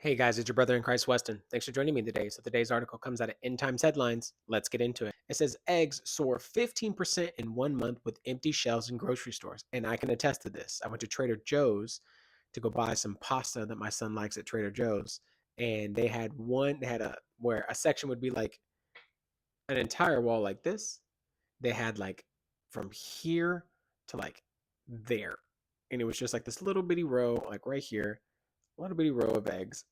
Hey guys, it's your brother in Christ, Weston. Thanks for joining me today. So today's article comes out of End Times Headlines. Let's get into it. It says eggs soar 15% in 1 month with empty shelves in grocery stores. And I can attest to this. I went to Trader Joe's to go buy some pasta that my son likes at Trader Joe's. And they had a where a section would be like an entire wall like this. They had like from here to like there. And it was just like this little bitty row, like right here, a little bitty row of eggs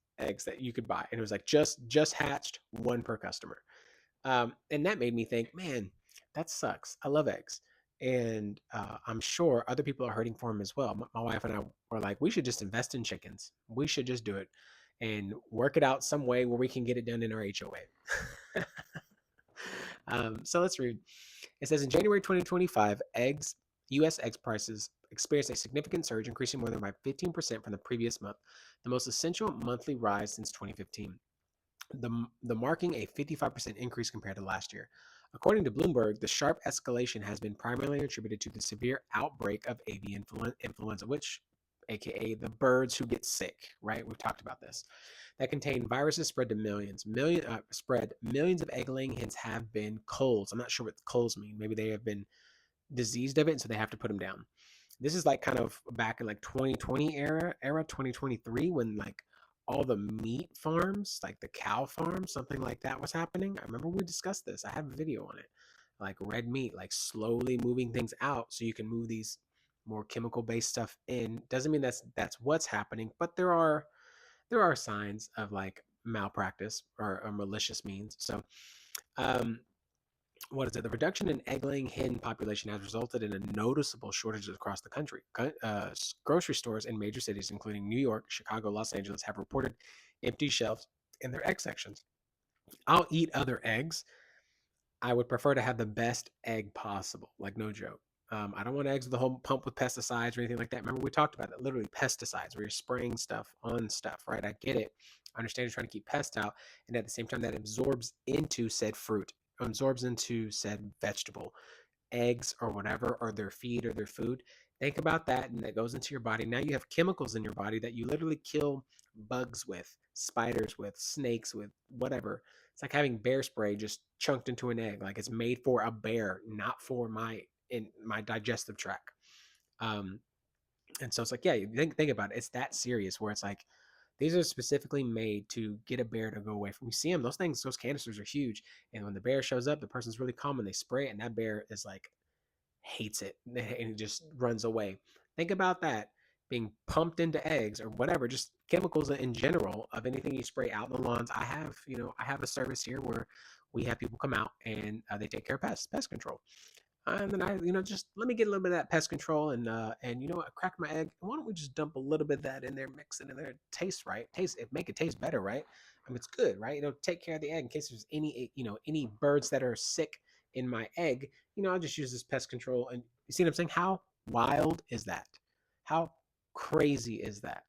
that you could buy, and it was like just hatched, one per customer. And that made me think, man, that sucks. I love eggs, and I'm sure other people are hurting for them as well. My wife and I were like, we should just invest in chickens. We should just do it and work it out some way where we can get it done in our HOA. So let's read. It says in January 2025, U.S. eggs prices experienced a significant surge, increasing more than by 15% from the previous month, the most essential monthly rise since 2015. The marking a 55% increase compared to last year. According to Bloomberg, the sharp escalation has been primarily attributed to the severe outbreak of avian influenza, which, aka the birds who get sick, right? We've talked about this. That contain viruses spread to millions of egg-laying hens have been culls. I'm not sure what culls mean. Maybe they have been diseased of it, and so they have to put them down. This is like kind of back in like 2020 era 2023 when like all the meat farms, like the cow farms, something like that was happening. I remember we discussed this. I have a video on it. Like red meat, like slowly moving things out so you can move these more chemical based stuff in. Doesn't mean that's what's happening, but there are signs of like malpractice or malicious means. So um, what is it? The reduction in egg-laying hen population has resulted in a noticeable shortages across the country. Grocery stores in major cities, including New York, Chicago, Los Angeles, have reported empty shelves in their egg sections. I'll eat other eggs. I would prefer to have the best egg possible, like no joke. I don't want eggs with a whole pump with pesticides or anything like that. Remember, we talked about it, literally pesticides, where you're spraying stuff on stuff, right? I get it. I understand you're trying to keep pests out, and at the same time, that absorbs into said fruit, absorbs into said vegetable, eggs or whatever, or their feed or their food. Think about that, and that goes into your body. Now you have chemicals in your body that you literally kill bugs with, spiders with, snakes with, whatever. It's like having bear spray just chunked into an egg. Like it's made for a bear, not for my digestive tract. Um, and so it's like, yeah, think about it. It's that serious where it's like these are specifically made to get a bear to go away from. You see them, those canisters are huge. And when the bear shows up, the person's really calm and they spray it, and that bear is like hates it and it just runs away. Think about that being pumped into eggs or whatever, just chemicals in general of anything you spray out in the lawns. I have a service here where we have people come out and they take care of pest control. And then just let me get a little bit of that pest control and I crack my egg. Why don't we just dump a little bit of that in there, mix it in there, it tastes right, make it taste better, right? I mean, it's good, right? Take care of the egg in case there's any birds that are sick in my egg. I'll just use this pest control. And you see what I'm saying? How wild is that? How crazy is that?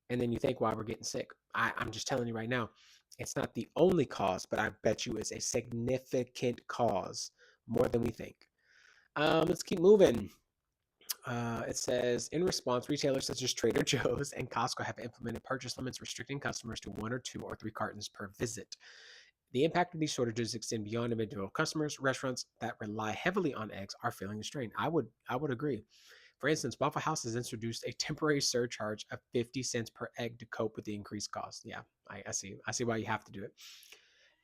And then you think, why we're getting sick. I'm just telling you right now, it's not the only cause, but I bet you it's a significant cause, more than we think. Let's keep moving. It says in response, retailers such as Trader Joe's and Costco have implemented purchase limits restricting customers to one or two or three cartons per visit. The impact of these shortages extend beyond individual customers. Restaurants that rely heavily on eggs are feeling the strain. I would agree. For instance, Waffle House has introduced a temporary surcharge of 50 cents per egg to cope with the increased cost. Yeah, I see. I see why you have to do it.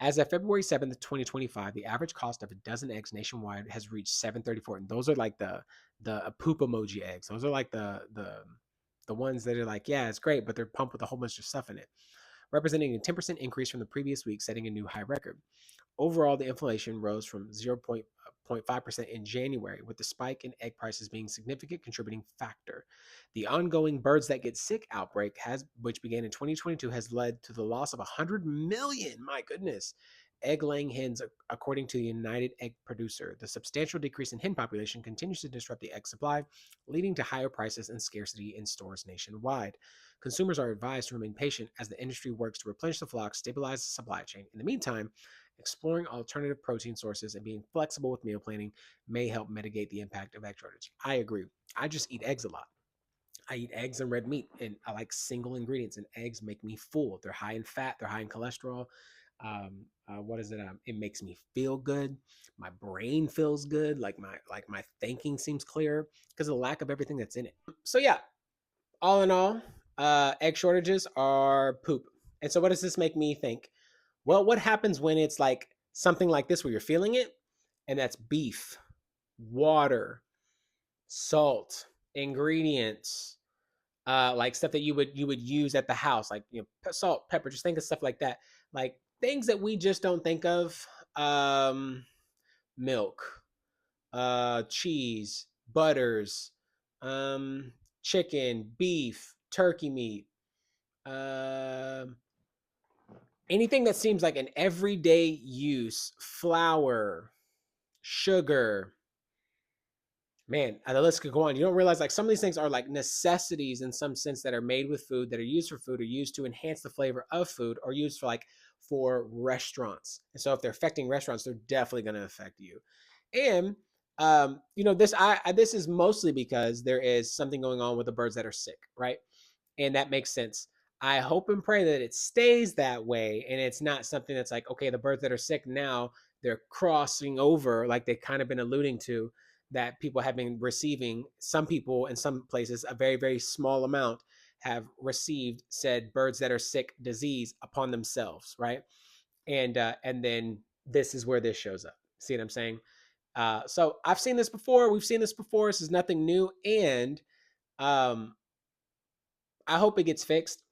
As of February 7th, 2025, the average cost of a dozen eggs nationwide has reached 7.34, and those are like the poop emoji eggs. Those are like the ones that are like, yeah, it's great, but they're pumped with a whole bunch of stuff in it, representing a 10% increase from the previous week, setting a new high record. Overall, the inflation rose from 0.5% in January, with the spike in egg prices being a significant contributing factor. The ongoing birds that get sick outbreak which began in 2022, has led to the loss of 100 million, my goodness, egg-laying hens, according to the United Egg Producer. The substantial decrease in hen population continues to disrupt the egg supply, leading to higher prices and scarcity in stores nationwide. Consumers are advised to remain patient as the industry works to replenish the flock, stabilize the supply chain. In the meantime, exploring alternative protein sources and being flexible with meal planning may help mitigate the impact of egg shortage. I agree. I just eat eggs a lot. I eat eggs and red meat, and I like single ingredients. And eggs make me full. They're high in fat. They're high in cholesterol. What is it? It makes me feel good. My brain feels good. Like my thinking seems clearer because of the lack of everything that's in it. So yeah, all in all, egg shortages are poop. And so, what does this make me think? Well, what happens when it's like something like this where you're feeling it, and that's beef, water, salt, ingredients, like stuff that you would use at the house, like salt, pepper. Just think of stuff like that, like things that we just don't think of. Um, Milk, cheese, butters, um, chicken, beef, turkey meat, um, anything that seems like an everyday use, flour, sugar. Man, the list could go on. You don't realize like some of these things are like necessities in some sense that are made with food, that are used for food, or used to enhance the flavor of food, or used for like for restaurants. And so if they're affecting restaurants, they're definitely going to affect you. And this is mostly because there is something going on with the birds that are sick, right? And that makes sense. I hope and pray that it stays that way, and it's not something that's like, okay, the birds that are sick now, they're crossing over, like they've kind of been alluding to, that people have been receiving. Some people in some places, a very, very small amount, have received said birds that are sick disease upon themselves, right? And then this is where this shows up. See what I'm saying? So I've seen this before. We've seen this before. This is nothing new, and um, I hope it gets fixed.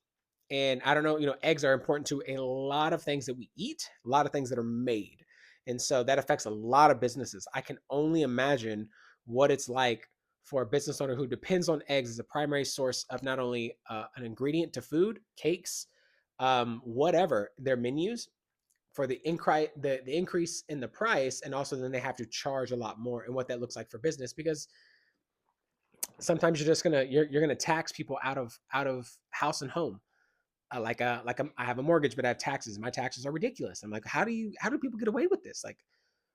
And I don't know, eggs are important to a lot of things that we eat, a lot of things that are made. And so that affects a lot of businesses. I can only imagine what it's like for a business owner who depends on eggs as a primary source of not only an ingredient to food, cakes, whatever, their menus, for the increase in the price, and also then they have to charge a lot more, and what that looks like for business, because sometimes you're gonna tax people out of house and home. I have a mortgage, but I have taxes. My taxes are ridiculous. I'm like, how do people get away with this? Like,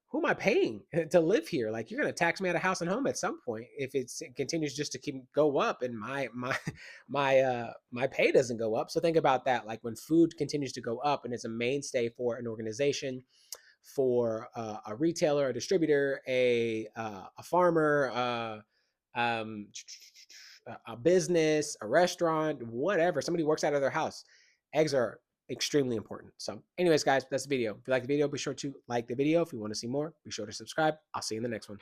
who am I paying to live here? Like, you're gonna tax me out of house and home at some point if it continues just to keep go up, and my pay doesn't go up. So think about that. Like when food continues to go up, and it's a mainstay for an organization, for a retailer, a distributor, a farmer, um, a business, a restaurant, whatever. Somebody works out of their house. Eggs are extremely important. So, anyways, guys, that's the video. If you like the video, be sure to like the video. If you want to see more, be sure to subscribe. I'll see you in the next one.